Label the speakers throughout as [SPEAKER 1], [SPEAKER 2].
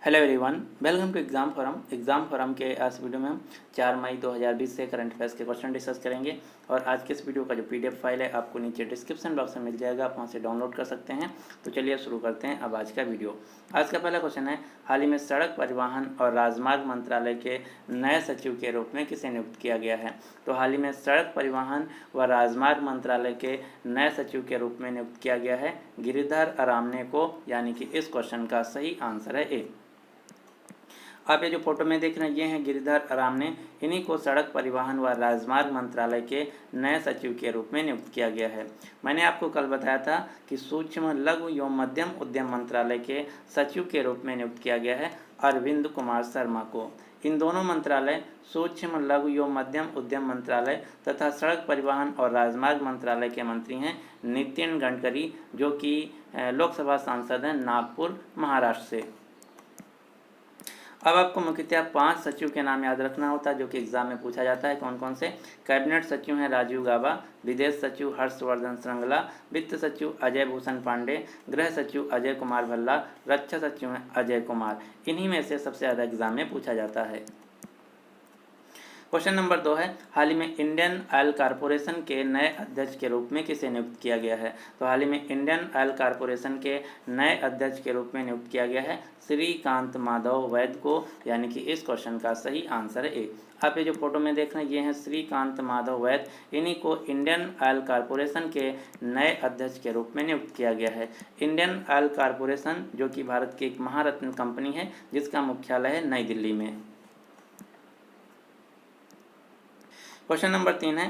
[SPEAKER 1] Hello everyone, welcome to exam forum के आज video में हम 4 मई 2020 से करंट अफेयर्स के क्वेश्चन डिस्कस करेंगे। और आज के इस वीडियो का जो पीडीएफ फाइल है आपको नीचे डिस्क्रिप्शन बॉक्स में मिल जाएगा, आप वहां से डाउनलोड कर सकते हैं। तो चलिए शुरू करते हैं अब आज का वीडियो। आज का पहला क्वेश्चन है, हाल ही में सड़क परिवहन और राजमार्ग मंत्रालय के नए सचिव के रूप में किसे नियुक्त किया गया है? तो हाल ही में सड़क परिवहन व राजमार्ग मंत्रालय के नए सचिव के रूप में नियुक्त किया गया है गिरिधर अरामने को, यानी कि इस क्वेश्चन का सही आंसर है ए। आप ये जो फोटो में देख रहे हैं ये हैं गिरिधर अरामने। इन्हीं को सड़क परिवहन व राजमार्ग मंत्रालय के नए सचिव के रूप में नियुक्त किया गया है। मैंने आपको कल बताया था कि सूक्ष्म लघु एवं मध्यम उद्यम मंत्रालय के सचिव के रूप में नियुक्त किया गया है अरविंद कुमार शर्मा को। इन दोनों मंत्रालय सूक्ष्म लघु एवं मध्यम उद्यम मंत्रालय तथा सड़क परिवहन और राजमार्ग मंत्रालय के मंत्री हैं नितिन गडकरी, जो कि लोकसभा सांसद हैं नागपुर महाराष्ट्र से। अब आपको मुख्यतः 5 सचिव के नाम याद रखना होता है जो कि एग्जाम में पूछा जाता है। कौन कौन से? कैबिनेट सचिव हैं राजीव गाबा, विदेश सचिव हर्षवर्धन श्रृंगला, वित्त सचिव अजय भूषण पांडे, गृह सचिव अजय कुमार भल्ला, रक्षा सचिव हैं अजय कुमार। इन्हीं में से सबसे ज़्यादा एग्जाम में पूछा जाता है। क्वेश्चन नंबर 2 है, हाल ही में इंडियन ऑयल कॉरपोरेशन के नए अध्यक्ष के रूप में किसे नियुक्त किया गया है? तो हाल ही में इंडियन ऑयल कॉरपोरेशन के नए अध्यक्ष के रूप में नियुक्त किया गया है श्रीकांत माधव वैद को, यानी कि इस क्वेश्चन का सही आंसर है ए। आप ये जो फोटो में देख रहे हैं ये हैं श्रीकांत माधव वैद। इन्हीं को इंडियन ऑयल कॉरपोरेशन के नए अध्यक्ष के रूप में नियुक्त किया गया है। इंडियन ऑयल कॉरपोरेशन जो कि भारत की एक महारत्न कंपनी है जिसका मुख्यालय है नई दिल्ली में। क्वेश्चन नंबर 3 है,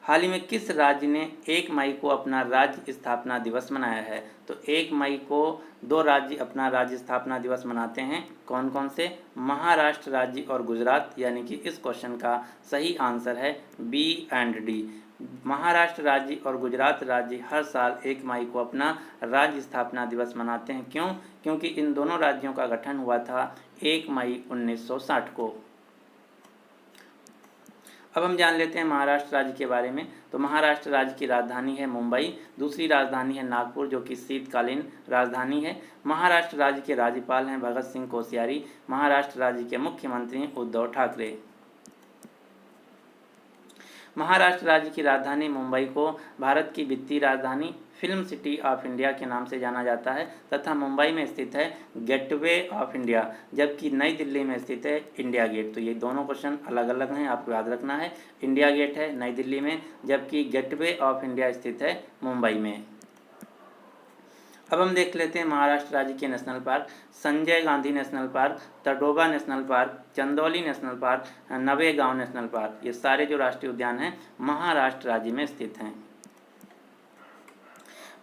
[SPEAKER 1] हाल ही में किस राज्य ने 1 मई को अपना राज्य स्थापना दिवस मनाया है? तो 1 मई को 2 राज्य अपना राज्य स्थापना दिवस मनाते हैं। कौन कौन से? महाराष्ट्र राज्य और गुजरात, यानी कि इस क्वेश्चन का सही आंसर है बी एंड डी। महाराष्ट्र राज्य और गुजरात राज्य हर साल 1 मई को अपना राज्य स्थापना दिवस मनाते हैं। क्यों? क्योंकि इन दोनों राज्यों का गठन हुआ था 1 मई 1960 को। अब हम जान लेते हैं महाराष्ट्र राज्य के बारे में। तो महाराष्ट्र राज्य की राजधानी है मुंबई, दूसरी राजधानी है नागपुर जो कि शीतकालीन राजधानी है। महाराष्ट्र राज्य के राज्यपाल हैं भगत सिंह कोश्यारी। महाराष्ट्र राज्य के मुख्यमंत्री हैं उद्धव ठाकरे। महाराष्ट्र राज्य की राजधानी मुंबई को भारत की वित्तीय राजधानी, फिल्म सिटी ऑफ इंडिया के नाम से जाना जाता है तथा मुंबई में स्थित है गेटवे ऑफ इंडिया, जबकि नई दिल्ली में स्थित है इंडिया गेट। तो ये दोनों क्वेश्चन अलग अलग हैं, आपको याद रखना है। इंडिया गेट है नई दिल्ली में, जबकि गेटवे ऑफ इंडिया स्थित है मुंबई में। अब हम देख लेते हैं महाराष्ट्र राज्य के national park. Sanjay Gandhi national park, Tadoba national park, Chandauli national park, Navegaon national park, ये सारे जो राष्ट्रीय उद्यान हैं महाराष्ट्र राज्य में स्थित हैं।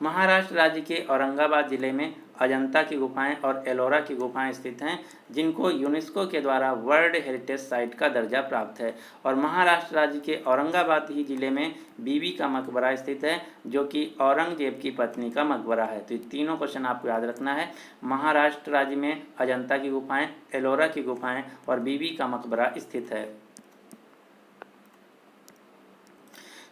[SPEAKER 1] महाराष्ट्र राज्य के औरंगाबाद जिले में अजंता की गुफाएं और एलोरा की गुफाएं स्थित हैं, जिनको यूनेस्को के द्वारा वर्ल्ड हेरिटेज साइट का दर्जा प्राप्त है। और महाराष्ट्र राज्य के औरंगाबाद ही जिले में बीबी का मकबरा स्थित है, जो कि औरंगजेब की पत्नी का मकबरा है। तो ये तीनों क्वेश्चन आपको याद रखना है। महाराष्ट्र राज्य में अजंता की गुफाएं, एलोरा की गुफाएं और बीबी का मकबरा स्थित है।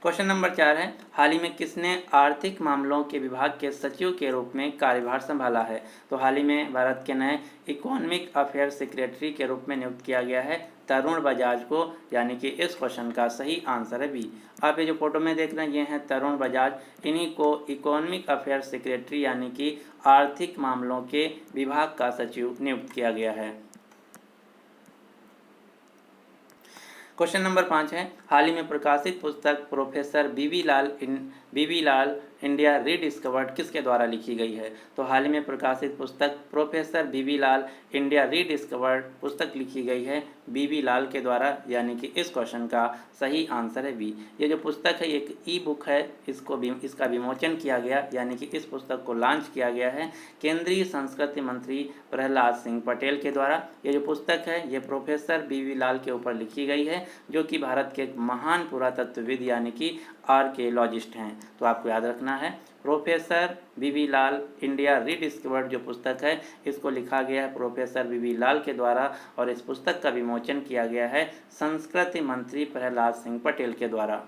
[SPEAKER 1] क्वेश्चन नंबर 4 है, हाल ही में किसने आर्थिक मामलों के विभाग के सचिव के रूप में कार्यभार संभाला है? तो हाल ही में भारत के नए इकोनॉमिक अफेयर सेक्रेटरी के रूप में नियुक्त किया गया है तरुण बजाज को, यानी कि इस क्वेश्चन का सही आंसर है बी। आप ये जो फोटो में देख रहे हैं ये हैं तरुण बजाज। इन्हीं को इकोनॉमिक अफेयर सेक्रेटरी यानी कि आर्थिक मामलों के विभाग का सचिव नियुक्त किया गया है। क्वेश्चन नंबर 5 है, हाल ही में प्रकाशित पुस्तक प्रोफेसर बीबी लाल इंडिया रीडिस्कवर्ड किसके द्वारा लिखी गई है? तो हाल ही में प्रकाशित पुस्तक प्रोफेसर बीबी लाल इंडिया रीडिस्कवर्ड पुस्तक लिखी गई है बीबी लाल के द्वारा, यानी कि इस क्वेश्चन का सही आंसर है बी। ये जो पुस्तक है एक ई बुक है, इसका विमोचन किया गया, यानी कि इस पुस्तक को लॉन्च किया गया है केंद्रीय संस्कृति मंत्री प्रहलाद सिंह पटेल के द्वारा। ये जो पुस्तक है ये प्रोफेसर बीबी लाल के ऊपर लिखी गई है, जो कि भारत के एक महान पुरातत्वविद यानी कि आर्कियोलॉजिस्ट हैं। तो आपको याद रखना है प्रोफेसर बीबी लाल इंडिया रीडिस्कवर्ड जो पुस्तक है इसको लिखा गया है प्रोफेसर बीबी लाल के द्वारा, और इस पुस्तक का विमोचन किया गया है संस्कृति मंत्री प्रहलाद सिंह पटेल के द्वारा।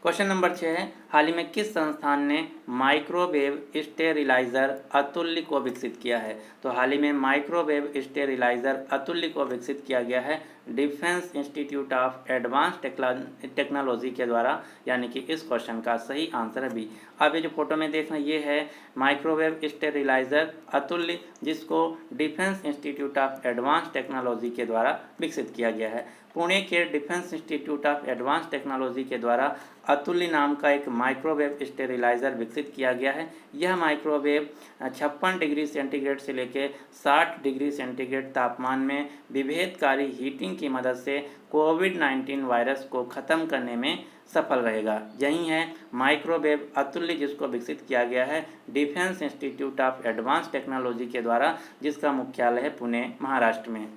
[SPEAKER 1] क्वेश्चन नंबर 6 है, हाल ही में किस संस्थान ने माइक्रोवेव स्टेरिलाइजर अतुल्य को विकसित किया है? तो हाल ही में माइक्रोवेव स्टेरिलाइजर अतुल्य को विकसित किया गया है defence institute of advance technology के द्वारा, यानी कि इस क्वेश्चन का सही आंसर है बी। आप ये जो फोटो में देख रहे हैं ये है माइक्रोवेव स्टेरिलाइजर अतुल्य, जिसको defence institute of advance technology के द्वारा विकसित किया गया है। पुणे के defence institute of advance technology के द्वारा अतुल्य नाम का एक माइक्रोवेव स्टेरिलाइजर विकसित किया गया है। यह माइक्रोवेव 56 डिग्री सेंटीग्रेड से लेकर 60 डिग्री सेंटीग्रेड तापमान में विभेदकारी हीटिंग की मदद से कोविड-19 वायरस को ख़त्म करने में सफल रहेगा। यही है माइक्रोवेव अतुल्य, जिसको विकसित किया गया है defence institute of advance technology के द्वारा, जिसका मुख्यालय है पुणे, महाराष्ट्र में।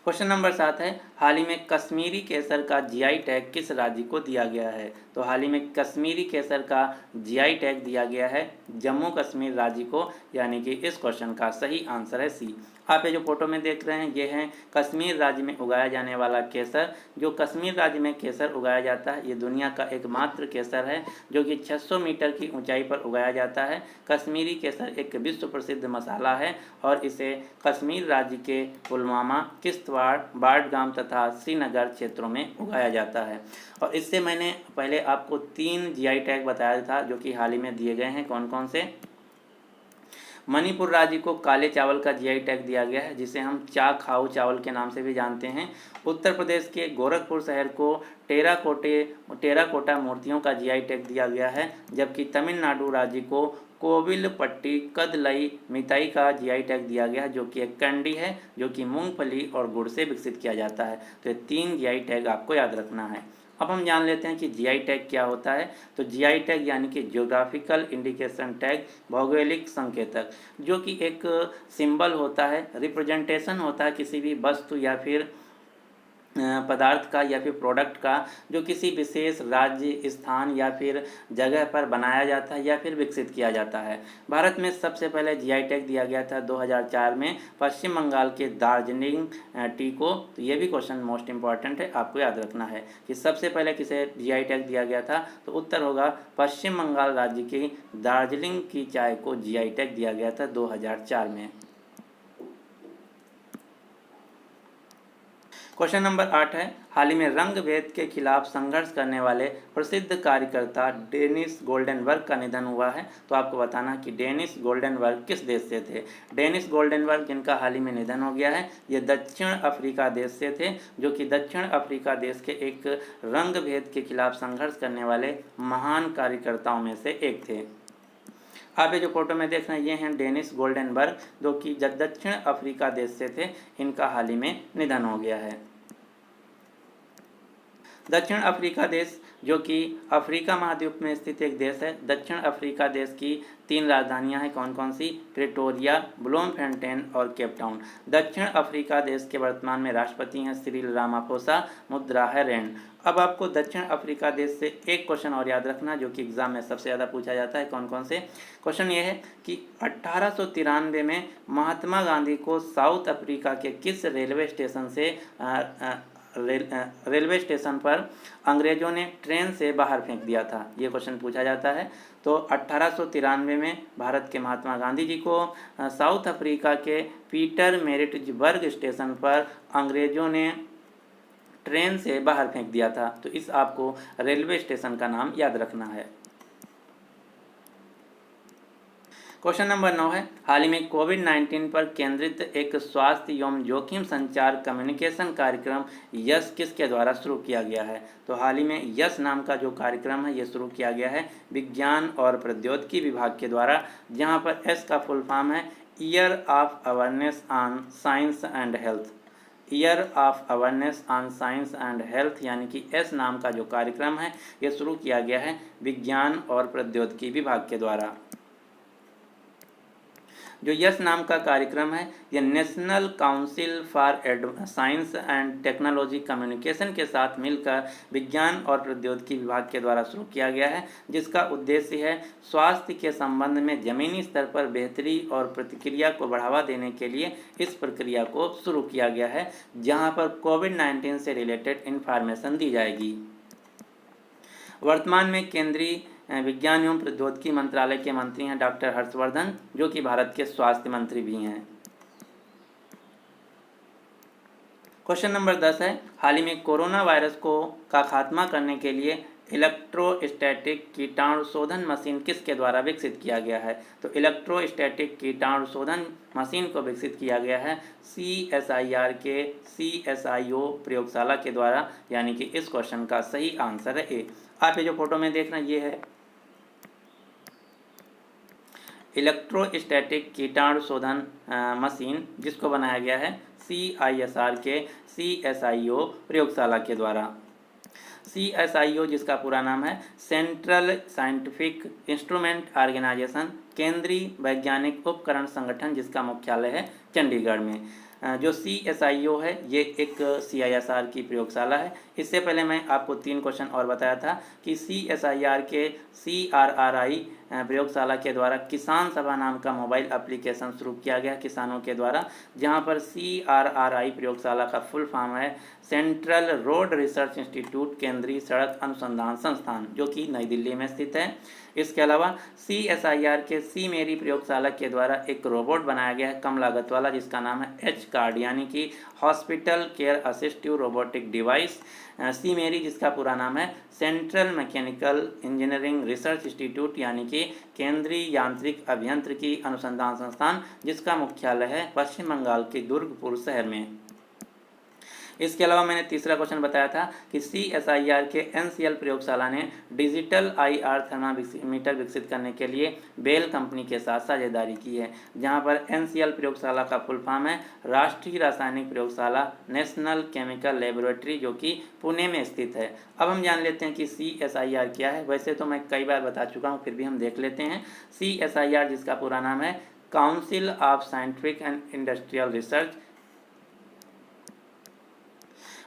[SPEAKER 1] क्वेश्चन नंबर 7 है, हाल ही में कश्मीरी केसर का जीआई टैग किस राज्य को दिया गया है? तो हाल ही में कश्मीरी केसर का जीआई टैग दिया गया है जम्मू कश्मीर राज्य को, यानी कि इस क्वेश्चन का सही आंसर है सी। आप ये जो फोटो में देख रहे हैं ये है कश्मीर राज्य में उगाया जाने वाला केसर। जो कश्मीर राज्य में केसर उगाया जाता है ये दुनिया का एकमात्र केसर है जो कि 600 मीटर की ऊंचाई पर उगाया जाता है। कश्मीरी केसर एक विश्व प्रसिद्ध मसाला है और इसे कश्मीर राज्य के पुलवामा, किश्तवाड़, बाडगाम तथा श्रीनगर क्षेत्रों में उगाया जाता है। और इससे मैंने पहले आपको 3 जीआई टैग बताया था जो कि हाल ही में दिए गए हैं। कौन कौन से? मणिपुर राज्य को काले चावल का जीआई टैग दिया गया है, जिसे हम चा खाओ चावल के नाम से भी जानते हैं। उत्तर प्रदेश के गोरखपुर शहर को टेराकोटा मूर्तियों का जीआई टैग दिया गया है, जबकि तमिलनाडु राज्य को कोविलपट्टी कदलई मिताई का जीआई टैग दिया गया है, जो कि एक कैंडी है जो कि मूंगफली और गुड़ से विकसित किया जाता है। तो ये 3 जीआई टैग आपको याद रखना है। अब हम जान लेते हैं कि जीआई टैग क्या होता है। तो जीआई टैग यानी कि ज्योग्राफिकल इंडिकेशन टैग, भौगोलिक संकेतक, जो कि एक सिंबल होता है, रिप्रेजेंटेशन होता है किसी भी वस्तु या फिर पदार्थ का या फिर प्रोडक्ट का, जो किसी विशेष राज्य, स्थान या फिर जगह पर बनाया जाता है या फिर विकसित किया जाता है। भारत में सबसे पहले जीआई टैग दिया गया था 2004 में पश्चिम बंगाल के दार्जिलिंग टी को। तो ये भी क्वेश्चन मोस्ट इंपॉर्टेंट है, आपको याद रखना है कि सबसे पहले किसे जीआई टैग दिया गया था। तो उत्तर होगा पश्चिम बंगाल राज्य की दार्जिलिंग की चाय को जीआई टैग दिया गया था 2004 में। क्वेश्चन नंबर 8 है, हाल ही में रंग भेद के खिलाफ संघर्ष करने वाले प्रसिद्ध कार्यकर्ता डेनिस गोल्डनबर्ग का निधन हुआ है। तो आपको बताना कि डेनिस गोल्डनबर्ग किस देश से थे। डेनिस गोल्डनबर्ग, जिनका हाल ही में निधन हो गया है, ये दक्षिण अफ्रीका देश से थे, जो कि दक्षिण अफ्रीका देश के एक रंग भेद के खिलाफ संघर्ष करने वाले महान कार्यकर्ताओं में से एक थे। आप ये जो फोटो में देख रहे हैं ये हैं डेनिस गोल्डनबर्ग, जो कि दक्षिण अफ्रीका देश से थे। इनका हाल ही में निधन हो गया है। दक्षिण अफ्रीका देश, जो कि अफ्रीका महाद्वीप में स्थित एक देश है। दक्षिण अफ्रीका देश की 3 राजधानियां हैं। कौन कौन सी? प्रिटोरिया, ब्लोमफोंटेन और केप टाउन। दक्षिण अफ्रीका देश के वर्तमान में राष्ट्रपति हैं सिरिल रामाफोसा, मुद्रा है रैंड। अब आपको दक्षिण अफ्रीका देश से एक क्वेश्चन और याद रखना जो कि एग्जाम में सबसे ज़्यादा पूछा जाता है। कौन कौन से? क्वेश्चन ये है कि 1893 में महात्मा गांधी को साउथ अफ्रीका के किस रेलवे स्टेशन से रेलवे स्टेशन पर अंग्रेजों ने ट्रेन से बाहर फेंक दिया था? ये क्वेश्चन पूछा जाता है। तो 1893 में भारत के महात्मा गांधी जी को साउथ अफ्रीका के पीटरमैरिट्जबर्ग स्टेशन पर अंग्रेजों ने ट्रेन से बाहर फेंक दिया था। तो इस आपको रेलवे स्टेशन का नाम याद रखना है। क्वेश्चन नंबर 9 है, हाल ही में कोविड-19 पर केंद्रित एक स्वास्थ्य एवं जोखिम संचार कम्युनिकेशन कार्यक्रम यस किसके द्वारा शुरू किया गया है? तो हाल ही में यस नाम का जो कार्यक्रम है ये शुरू किया गया है विज्ञान और प्रौद्योगिकी विभाग के द्वारा, जहां पर एस का फुल फॉर्म है year of awareness on science and health. Year of awareness on science and health, यानी कि एस नाम का जो कार्यक्रम है ये शुरू किया गया है विज्ञान और प्रौद्योगिकी विभाग के द्वारा। जो यस नाम का कार्यक्रम है यह national council for science and technology communication के साथ मिलकर विज्ञान और प्रौद्योगिकी विभाग के द्वारा शुरू किया गया है, जिसका उद्देश्य है स्वास्थ्य के संबंध में जमीनी स्तर पर बेहतरी और प्रतिक्रिया को बढ़ावा देने के लिए इस प्रक्रिया को शुरू किया गया है, जहां पर कोविड-19 से रिलेटेड इंफॉर्मेशन दी जाएगी। वर्तमान में केंद्रीय विज्ञान एवं प्रौद्योगिकी मंत्रालय के मंत्री हैं डॉक्टर हर्षवर्धन, जो कि भारत के स्वास्थ्य मंत्री भी हैं। क्वेश्चन नंबर 10 है, हाल ही में कोरोना वायरस का खात्मा करने के लिए इलेक्ट्रोस्टैटिक कीटाणुशोधन मशीन किसके द्वारा विकसित किया गया है? तो इलेक्ट्रोस्टैटिक कीटाणुशोधन मशीन को विकसित किया गया है CSIR के CSIO प्रयोगशाला के द्वारा, यानी कि इस क्वेश्चन का सही आंसर है ए। आप ये जो फोटो में देख रहे हैं ये है इलेक्ट्रोस्टैटिक कीटाणुशोधन मशीन, जिसको बनाया गया है CISR के CSIO प्रयोगशाला के द्वारा। CSIO जिसका पूरा नाम है सेंट्रल साइंटिफिक इंस्ट्रूमेंट ऑर्गेनाइजेशन, केंद्रीय वैज्ञानिक उपकरण संगठन, जिसका मुख्यालय है चंडीगढ़ में। जो CSIO है ये एक CISR की प्रयोगशाला है। इससे पहले मैं आपको 3 क्वेश्चन और बताया था कि CSIR के CRRI प्रयोगशाला के द्वारा किसान सभा नाम का मोबाइल एप्लीकेशन शुरू किया गया किसानों के द्वारा, जहां पर CRRI प्रयोगशाला का फुल फॉर्म है सेंट्रल रोड रिसर्च इंस्टीट्यूट, केंद्रीय सड़क अनुसंधान संस्थान, जो कि नई दिल्ली में स्थित है। इसके अलावा CSIR के सी मेरी प्रयोगशाला के द्वारा एक रोबोट बनाया गया है कम लागत वाला, जिसका नाम है HCARD, यानी कि hospital care assistive robotic device. CMERI जिसका पूरा नाम है central mechanical engineering research institute, यानी कि केंद्रीय यांत्रिक अभियांत्रिकी अनुसंधान संस्थान, जिसका मुख्यालय है पश्चिम बंगाल के दुर्गपुर शहर में। इसके अलावा मैंने तीसरा क्वेश्चन बताया था कि CSIR के NCL प्रयोगशाला ने डिजिटल IR थर्मामीटर विकसित करने के लिए बेल कंपनी के साथ साझेदारी की है, जहां पर NCL प्रयोगशाला का फुल फॉर्म है राष्ट्रीय रासायनिक प्रयोगशाला, नेशनल केमिकल लेबोरेटरी, जो कि पुणे में स्थित है। अब हम जान लेते हैं कि CSIR क्या है। वैसे तो मैं कई बार बता चुका हूँ, फिर भी हम देख लेते हैं। CSIR जिसका पूरा नाम है council of scientific and industrial research,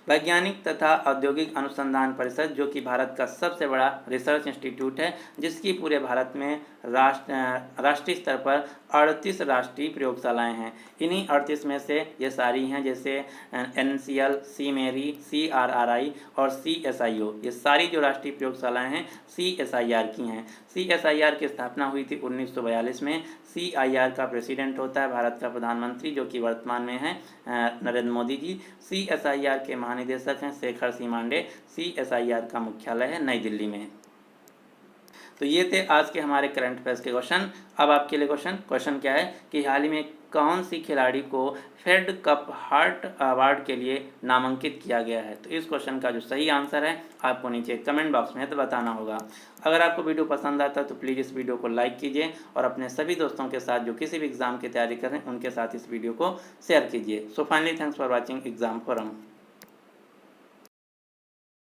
[SPEAKER 1] वैज्ञानिक तथा औद्योगिक अनुसंधान परिषद, जो कि भारत का सबसे बड़ा रिसर्च इंस्टीट्यूट है, जिसकी पूरे भारत में राष्ट्रीय स्तर पर 38 राष्ट्रीय प्रयोगशालाएं हैं। इन्हीं 38 में से ये सारी हैं, जैसे NCL, सी मेरी, CRRI और CSIO। ये सारी जो राष्ट्रीय प्रयोगशालाएं हैं CSIR की हैं। CSIR की स्थापना हुई थी 1942 में। CIR का प्रेसिडेंट होता है भारत का प्रधानमंत्री, जो कि वर्तमान में है नरेंद्र मोदी जी। CSIR के महानिदेशक हैं शेखर सी मांडे। CSIR का मुख्यालय है नई दिल्ली में। तो ये थे आज के हमारे करंट अफेयर्स के क्वेश्चन। अब आपके लिए क्वेश्चन क्या है कि हाल ही में कौन सी खिलाड़ी को फेड कप हार्ट अवार्ड के लिए नामांकित किया गया है? तो इस क्वेश्चन का जो सही आंसर है आपको नीचे कमेंट बॉक्स में तो बताना होगा। अगर आपको वीडियो पसंद आता है तो प्लीज़ इस वीडियो को लाइक कीजिए और अपने सभी दोस्तों के साथ जो किसी भी एग्जाम की तैयारी कर रहे हैं उनके साथ इस वीडियो को शेयर कीजिए। So finally thanks for watching exam forum.